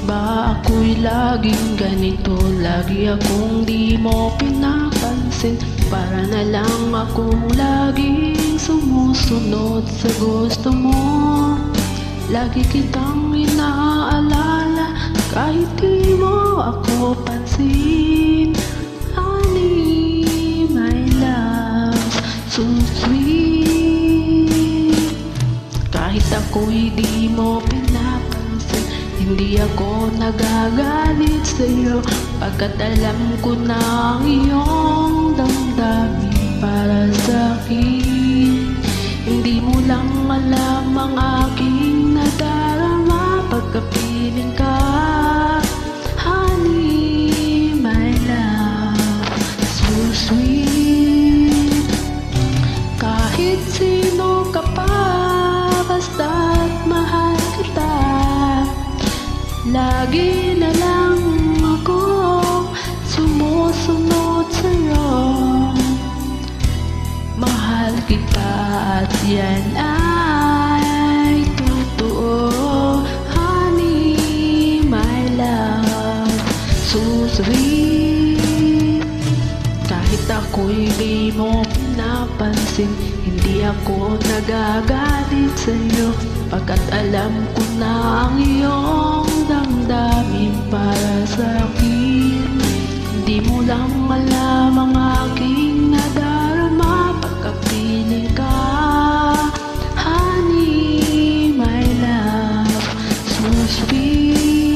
ba ako'y laging ganito? Lagi akong di mo pinapansin. Para na lang akong laging sumusunod sa gusto mo. Lagi kitang inaalala kahit di mo ako pansin. Honey, my love, so sweet. Kahit ako'y di mo pinapansin, hindi ako nagagalit sa'yo, pagkat alam ko na ang iyong damdamin para sa'kin. Hindi mo lang alam ang aking nadarama pagkapiling ka. Honey, my love, so sweet. Kahit sino ka pa, basta't mahal kita. Lagi na lang ako sumusunod sa'yo. Mahal kita at yan ay totoo. Honey, my love, so sweet. Kahit ako'y di mo pinapansin, hindi ako nagagalit sa'yo, pagkat alam ko na ang iyong damdamin para sa'kin. Hindi mo lang alam ang aking nadarama pagkapiling ka. Honey, my love, so sweet.